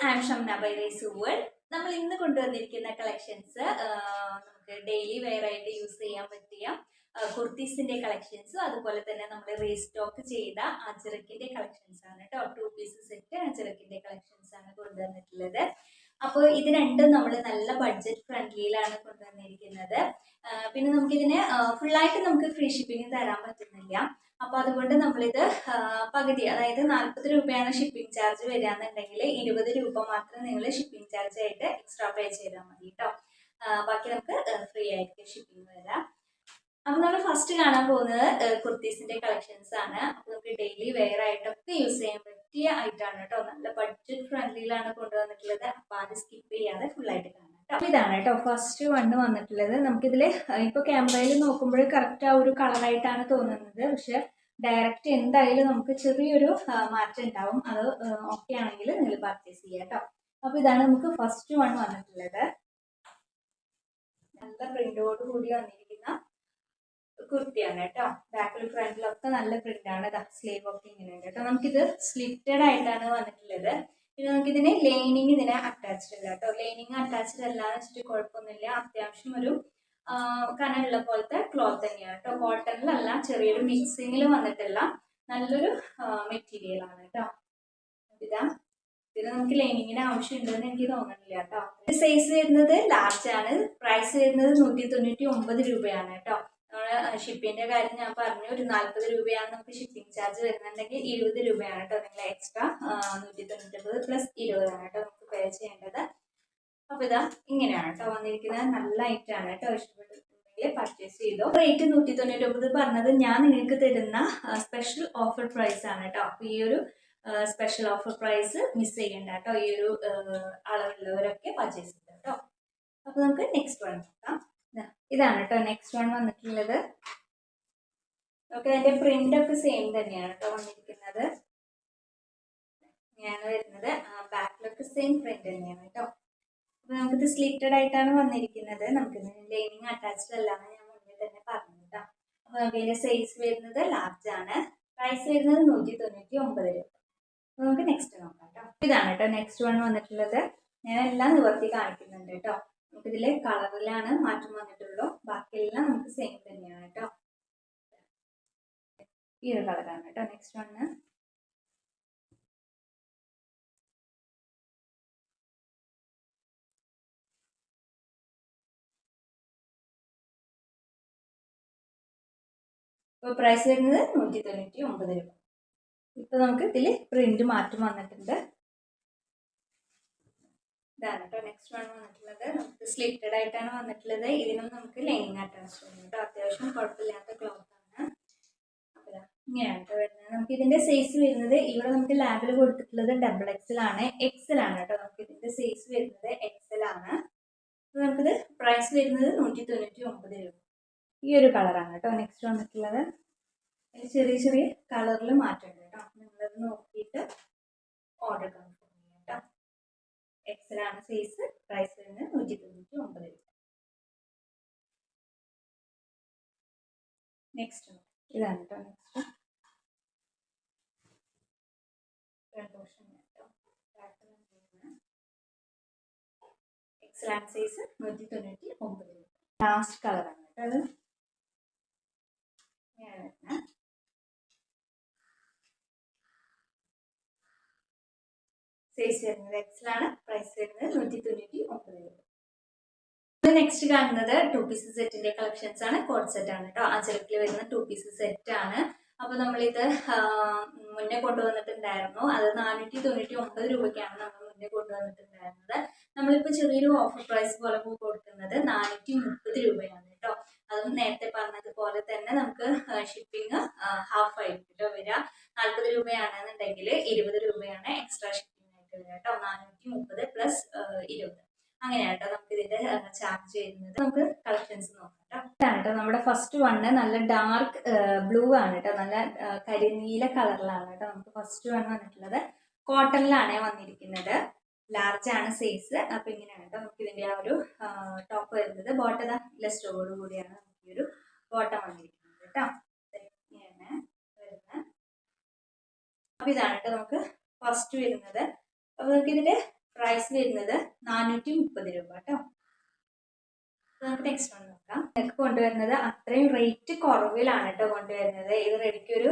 I am Shamna by Rise World. നമ്മൾ ഇന്ന് കൊണ്ടുവന്നിരിക്കുന്ന കളക്ഷൻസ് നമുക്ക് ഡെയിലി വെയർ ആയിട്ട് യൂസ് ചെയ്യാൻ പറ്റിയ കുർത്തീസിന്റെ കളക്ഷൻസും അതുപോലെ തന്നെ നമ്മൾ റീസ്റ്റോക്ക് ചെയ്ത അജറക്കിന്റെ കളക്ഷൻസ് ആണ് കേട്ടോ. 2 പീസ് സെറ്റ് അജറക്കിന്റെ കളക്ഷൻസ് ആണ് കൊണ്ടുവന്നിട്ടുള്ളത്. അപ്പോൾ ഇത് രണ്ടും നമ്മൾ നല്ല ബഡ്ജറ്റ് ഫ്രണ്ട്ലിയിലാണ് കൊണ്ടുവന്നിരിക്കുന്നത്. പിന്നെ നമുക്കിതിന് ഫുള്ളായിട്ട് നമുക്ക് ഫ്രീ ഷിപ്പിംഗ് തരാൻ പറ്റുന്നില്ല. അപ്പോൾ അതുകൊണ്ട് നമ്മളിത് പകുതി, അതായത് 40 രൂപയാണ് ഷിപ്പിംഗ് ചാർജ് വരികയെന്നുണ്ടെങ്കിൽ 20 രൂപ മാത്രം നിങ്ങൾ ഷിപ്പിംഗ് ചാർജ് ആയിട്ട് എക്സ്ട്രാ പേ ചെയ്താൽ മതി കേട്ടോ. ബാക്കി നമുക്ക് ഫ്രീ ആയിട്ട് ഷിപ്പിംഗ് വരാം. അപ്പോൾ നമ്മൾ ഫസ്റ്റ് കാണാൻ പോകുന്നത് കുർത്തീസിന്റെ കളക്ഷൻസ് ആണ്. അപ്പോൾ നമുക്ക് ഡെയിലി വെയർ ആയിട്ടൊക്കെ യൂസ് ചെയ്യാൻ പറ്റിയ ഐറ്റാണ് കേട്ടോ. നല്ല ബഡ്ജറ്റ് ഫ്രണ്ട്ലിയിലാണ് കൊണ്ടുവന്നിട്ടുള്ളത്. അപ്പോൾ അത് സ്കിപ്പ് ചെയ്യാതെ ഫുൾ ആയിട്ട് കാണാം കേട്ടോ. ഇതാണ് കേട്ടോ ഫസ്റ്റ് വണ്ണ് വന്നിട്ടുള്ളത്. നമുക്കിതിൽ ഇപ്പോൾ ക്യാമറയിൽ നോക്കുമ്പോൾ കറക്റ്റ് ആ ഒരു കളറായിട്ടാണ് തോന്നുന്നത്. പക്ഷെ ഡയറക്റ്റ് എന്തായാലും നമുക്ക് ചെറിയൊരു മാറ്റം ഉണ്ടാവും. അത് ഓക്കെ ആണെങ്കിൽ നിങ്ങൾ പർച്ചേസ് ചെയ്യാം കേട്ടോ. അപ്പോൾ ഇതാണ് നമുക്ക് ഫസ്റ്റ് വൺ വന്നിട്ടുള്ളത്. നല്ല പ്രിന്റോട് കൂടി വന്നിരിക്കുന്ന കുർത്തിയാണ് കേട്ടോ. ബാക്കിലും ഫ്രണ്ടിലൊക്കെ നല്ല പ്രിന്റ് ആണ്. സ്ലീവ് ഒക്കെ ഇങ്ങനെയുണ്ട് കേട്ടോ. നമുക്കിത് സ്ലിറ്റഡ് ആയിട്ടാണ് വന്നിട്ടുള്ളത്. പിന്നെ നമുക്കിതിന് ലൈനിങ് ഇതിനെ അറ്റാച്ച്ഡ് അല്ല കേട്ടോ. ലൈനിങ് അറ്റാച്ച്ഡ് അല്ലാന്ന് വെച്ചിട്ട് കുഴപ്പമൊന്നുമില്ല. അത്യാവശ്യം ഒരു കനമുള്ള പോലത്തെ ക്ലോത്ത് തന്നെയാണ് കേട്ടോ. കോട്ടണിലല്ല, ചെറിയൊരു മിക്സിങ്ങിൽ വന്നിട്ടില്ല. നല്ലൊരു മെറ്റീരിയൽ ആണ് കേട്ടോ. ഇതാ ഇത് നമുക്ക് ലൈനിങ്ങിന് ആവശ്യം ഉണ്ടെന്ന് എനിക്ക് തോന്നുന്നില്ല കേട്ടോ. സൈസ് വരുന്നത് ലാർജ് ആണ്. പ്രൈസ് വരുന്നത് 199 രൂപയാണ് കേട്ടോ. ഷിപ്പിന്റെ കാര്യം ഞാൻ പറഞ്ഞു, ഒരു 40 രൂപയാണ് നമുക്ക് ഷിപ്പിംഗ് ചാർജ് വരുന്നുണ്ടെങ്കിൽ 20 രൂപയാണ് കേട്ടോ. നിങ്ങൾ എക്സ്ട്രാ 199 പ്ലസ് 20 ആണ് കേട്ടോ നമുക്ക് പേ ചെയ്യേണ്ടത്. അപ്പൊ ഇതാ ഇങ്ങനെയാണ് കേട്ടോ വന്നിരിക്കുന്നത്. നല്ല ഐറ്റാണ് കേട്ടോ. ഇഷ്ടപ്പെട്ടിട്ടുണ്ടെങ്കിൽ പർച്ചേസ് ചെയ്തോ. റേറ്റ് 199 പറഞ്ഞത് ഞാൻ നിങ്ങൾക്ക് തരുന്ന സ്പെഷ്യൽ ഓഫർ പ്രൈസ് ആണ് കേട്ടോ. അപ്പൊ ഈ ഒരു സ്പെഷ്യൽ ഓഫർ പ്രൈസ് മിസ് ചെയ്യണ്ട കേട്ടോ. ഈ ഒരു അളവുള്ളവരൊക്കെ പർച്ചേസ് ചെയ്തോ കേട്ടോ. അപ്പൊ നമുക്ക് നെക്സ്റ്റ് വൺ നോക്കാം. ഇതാണ് കേട്ടോ നെക്സ്റ്റ് വൺ വന്നിട്ടുള്ളത്. ഓക്കെ, അതിന്റെ പ്രിന്റ് ഒക്കെ സെയിം തന്നെയാണ് കേട്ടോ വന്നിരിക്കുന്നത്. ഞാൻ വരുന്നത് ബാക്കിലൊക്കെ സെയിം പ്രിന്റ് തന്നെയാണ് കേട്ടോ. അപ്പൊ നമുക്കിത് സ്ലിറ്റഡ് ആയിട്ടാണ് വന്നിരിക്കുന്നത്. നമുക്ക് ലൈനിങ് അറ്റാച്ച്ഡ് അല്ലാന്ന് ഞാൻ മുന്നേ തന്നെ പറഞ്ഞു കേട്ടോ. അപ്പൊ നമുക്ക് ഇതിന്റെ സൈസ് വരുന്നത് ലാർജ് ആണ്. പ്രൈസ് വരുന്നത് 199 രൂപ. അപ്പൊ നമുക്ക് നെക്സ്റ്റ് നോക്കാം കേട്ടോ. ഇതാണ് കേട്ടോ നെക്സ്റ്റ് വൺ വന്നിട്ടുള്ളത്. ഞാൻ എല്ലാം നിവർത്തി കാണിക്കുന്നുണ്ട് കേട്ടോ. നമുക്കിതിലെ കളറിലാണ് മാറ്റം വന്നിട്ടുള്ളൂ. ബാക്കിയെല്ലാം നമുക്ക് സെയിം തന്നെയാണ് കേട്ടോ. ഈ ഒരു കളറാണ് കേട്ടോ നെക്സ്റ്റ് വണ്. ഇപ്പോൾ പ്രൈസ് വരുന്നത് 199 രൂപ. ഇപ്പൊ നമുക്ക് ഇതിൽ പ്രിന്റ് മാറ്റം വന്നിട്ടുണ്ട്. ഇതാണ് കേട്ടോ നെക്സ്റ്റ് വൺ വന്നിട്ടുള്ളത്. നമുക്ക് സ്ലിറ്റഡ് ആയിട്ടാണ് വന്നിട്ടുള്ളത്. ഇതിനും നമുക്ക് ലൈനിങ് അറ്റാച്ച്ഡ് ആണ് കേട്ടോ. അത്യാവശ്യം കുഴപ്പമില്ലാത്ത ക്ലോത്ത് ആണ്. അപ്പൊ ഇങ്ങനെയാണ് കേട്ടോ വരുന്നത്. നമുക്ക് ഇതിന്റെ സൈസ് വരുന്നത് ഇവിടെ നമുക്ക് ലാബിൽ കൊടുത്തിട്ടുള്ളത് XXL ആണ്. XL ആണ് കേട്ടോ. നമുക്ക് ഇതിന്റെ സൈസ് വരുന്നത് XL ആണ്. നമുക്കിത് പ്രൈസ് വരുന്നത് 199 രൂപ. ഈ ഒരു കളറാണ് കേട്ടോ നെക്സ്റ്റ് വന്നിട്ടുള്ളത്. ചെറിയ ചെറിയ കളറിൽ മാറ്റമുണ്ട് കേട്ടോ. നിങ്ങളത് നോക്കിയിട്ട് ഓർഡർ കൺഫേം ചെയ്യാം കേട്ടോ. XL ആണ് സൈസ്. പ്രൈസ് വരുന്നത് 199 രൂപ. നെക്സ്റ്റ് ഇതാണ് കേട്ടോ നെക്സ്റ്റ് XL ആണ് സൈസ്. 199 രൂപ. ലാസ്റ്റ് കളറാണ് കേട്ടോ അത്. സൈസ് വരുന്നത് XL ആണ്. പ്രൈസ് വരുന്നത് 199 രൂപ. നെക്സ്റ്റ് കാണുന്നത് 2 പീസ് സെറ്റിന്റെ കളക്ഷൻസ് ആണ്. കോഡ് സെറ്റ് ആണ് കേട്ടോ. അജറക്കിൽ വരുന്ന 2 പീസ് സെറ്റ് ആണ്. അപ്പൊ നമ്മളിത് മുന്നേ കൊണ്ടുവന്നിട്ടുണ്ടായിരുന്നു. അത് 499 രൂപയ്ക്കാണ് നമ്മൾ മുന്നേ കൊണ്ടുവന്നിട്ടുണ്ടായിരുന്നത്. നമ്മളിപ്പോ ചെറിയൊരു ഓഫർ പ്രൈസ് പോലെ കൊടുക്കുന്നത് 430 രൂപയാണ് കേട്ടോ. അതും നേരത്തെ പറഞ്ഞതുപോലെ തന്നെ നമുക്ക് ഷിപ്പിംഗ് ഹാഫ് ആയിട്ട് വരിക. 40 രൂപയാണെന്നുണ്ടെങ്കിൽ 20 രൂപയാണ് എക്സ്ട്രാ ഷിപ്പിംഗ് ആയിട്ട് വരിക കേട്ടോ. 430 പ്ലസ് 20 അങ്ങനെയാണ് കേട്ടോ നമുക്ക് ഇതിന്റെ ചാർജ് ചെയ്യുന്നത്. നമുക്ക് കളക്ഷൻസ് നോക്കാം കേട്ടോ. ഇതാണ് കേട്ടോ നമ്മുടെ ഫസ്റ്റ് വണ്ണ്. നല്ല ഡാർക്ക് ബ്ലൂ ആണ് കേട്ടോ. നല്ല കരിനീല കളറിലാണ് കേട്ടോ നമുക്ക് ഫസ്റ്റ് വൺ വന്നിട്ടുള്ളത്. കോട്ടണിലാണ് വന്നിരിക്കുന്നത്. ലാർജ് ആണ് സൈസ്. അപ്പൊ ഇങ്ങനെയാണ് കേട്ടോ നമുക്ക് ഇതിന്റെ ആ ഒരു ടോപ്പ് വരുന്നത്. ബോട്ടം ലെസ്റ്റോട് കൂടിയാണ് നമുക്ക് ഈ ഒരു ബോട്ടം വന്നിരിക്കുന്നത് കേട്ടോ. ഇങ്ങനെയാണ് വരുന്നത്. അപ്പൊ ഇതാണ് കേട്ടോ നമുക്ക് ഫസ്റ്റ് വരുന്നത്. അപ്പൊ നമുക്ക് ഇതിന്റെ പ്രൈസ് വരുന്നത് 430 രൂപ കേട്ടോ. നമുക്ക് നെക്സ്റ്റ് വൺ നോക്കാം. നിങ്ങൾക്ക് കൊണ്ടുവരുന്നത് അത്രയും റേറ്റ് കുറവിലാണ് കേട്ടോ കൊണ്ടുവരുന്നത്. ഇത് റെഡിക്ക് ഒരു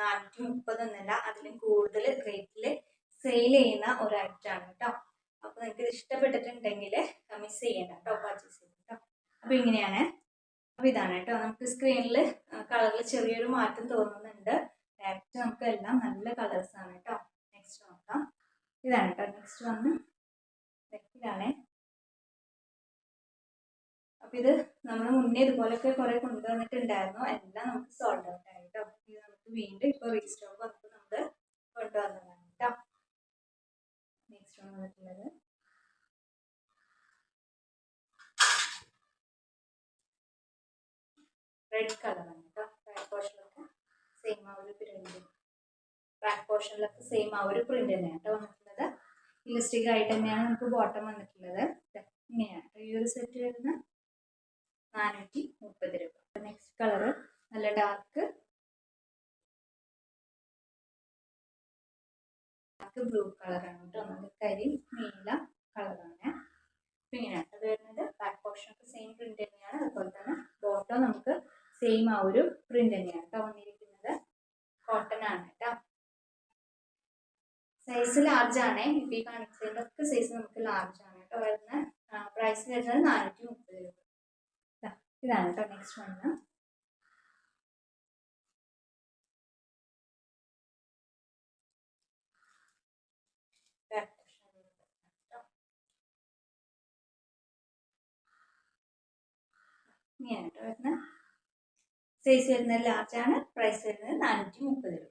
430 എന്നല്ല, അതിലും കൂടുതൽ റേറ്റിൽ സെയിൽ ചെയ്യുന്ന ഒരു ഐറ്റം ആണ് കേട്ടോ. അപ്പോൾ നിങ്ങൾക്ക് ഇത് ഇഷ്ടപ്പെട്ടിട്ടുണ്ടെങ്കിൽ മിസ് ചെയ്യേണ്ട കേട്ടോ, പർച്ചേസ് ചെയ്യും കേട്ടോ. അപ്പോൾ ഇങ്ങനെയാണ്. അപ്പോൾ ഇതാണ് കേട്ടോ. നമുക്ക് സ്ക്രീനിൽ കളറിൽ ചെറിയൊരു മാറ്റം തോന്നുന്നുണ്ട്. ഡയറക്റ്റ് നമുക്ക് എല്ലാം നല്ല കളേഴ്സ് ആണ് കേട്ടോ. നെക്സ്റ്റ് നോക്കാം. ഇതാണ് കേട്ടോ നെക്സ്റ്റ് വന്ന്. ഇതാണ്. അപ്പോൾ ഇത് നമ്മൾ മുന്നേ ഇതുപോലൊക്കെ കുറേ കൊണ്ടുവന്നിട്ടുണ്ടായിരുന്നു. എല്ലാം നമുക്ക് സോൾഡ് ഔട്ട് ആയി കേട്ടോ. ഇത് നമുക്ക് വീണ്ടും ഇപ്പോൾ റീസ്റ്റോക്ക് വന്നിട്ട് നമ്മൾ കൊണ്ടുവന്നതാണ് കേട്ടോ. നെക്സ്റ്റ് വന്നിട്ടുള്ളത് റെഡ് കളറാണ് കേട്ടോ. ബാക്ക് പോർഷനിലൊക്കെ സെയിം ആ ഒരു പ്രിന്റ്, തന്നെയാണ് കേട്ടോ വന്നിട്ടുള്ളത്. ഇലസ്റ്റിക് ആയിട്ട് തന്നെയാണ് നമുക്ക് ബോട്ടം വന്നിട്ടുള്ളത്. ഇങ്ങനെയാണ് ഈ ഒരു സെറ്റ് വരുന്ന 430 രൂപ. നെക്സ്റ്റ് കളറ് നല്ല ഡാർക്ക് ബ്ലൂ കളറാണ് കേട്ടോ. നല്ല കരി നീല കളറാണ്. ഇങ്ങനെയാണ് അത് വരുന്നത്. ബാക്ക് പോർഷനൊക്കെ സെയിം പ്രിന്റ് തന്നെയാണ്. അതുപോലെ തന്നെ ബോട്ടം നമുക്ക് സെയിം ആ ഒരു പ്രിന്റ് തന്നെയാണ് കേട്ടോ വന്നിരിക്കുന്നത്. കോട്ടൺ ആണ് കേട്ടോ. സൈസ് ലാർജ് ആണ്. ഇപ്പോൾ ഈ കാണിച്ചതിൻ്റെയൊക്കെ സൈസ് നമുക്ക് ലാർജ് ആണ് കേട്ടോ വരുന്നത്. പ്രൈസ് വരുന്നത് 430 രൂപ. ഇതാണ് കേട്ടോ നെക്സ്റ്റ് വണ്. ഇങ്ങനെയാണ് കേട്ടോ വരുന്നത്. സൈസ് വരുന്നത് ലാർജ് ആണ്. പ്രൈസ് വരുന്നത് 430 രൂപ.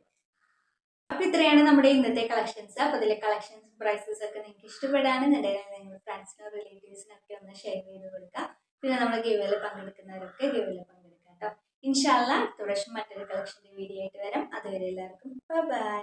അപ്പോൾ ഇത്രയാണ് നമ്മുടെ ഇന്നത്തെ കളക്ഷൻസ്. അപ്പോൾ ഇതിലെ കളക്ഷൻസ് പ്രൈസസ് ഒക്കെ നിങ്ങൾക്ക് ഇഷ്ടപ്പെടാണെന്നുണ്ടെങ്കിൽ നിങ്ങൾ ഫ്രണ്ട്സിനോ റിലേറ്റീവ്സിനൊക്കെ ഒന്ന് ഷെയർ ചെയ്ത് കൊടുക്കുക. പിന്നെ നമ്മൾ ഗിവേയിൽ പങ്കെടുക്കുന്നവരൊക്കെ ഗിവേയിൽ പങ്കെടുക്കാം കേട്ടോ. ഇൻഷാ അല്ലാഹ് തുടർന്ന് മറ്റൊരു കളക്ഷൻ്റെ വീഡിയോ ആയിട്ട് വരാം. അതുവരെ എല്ലാവർക്കും ബൈ.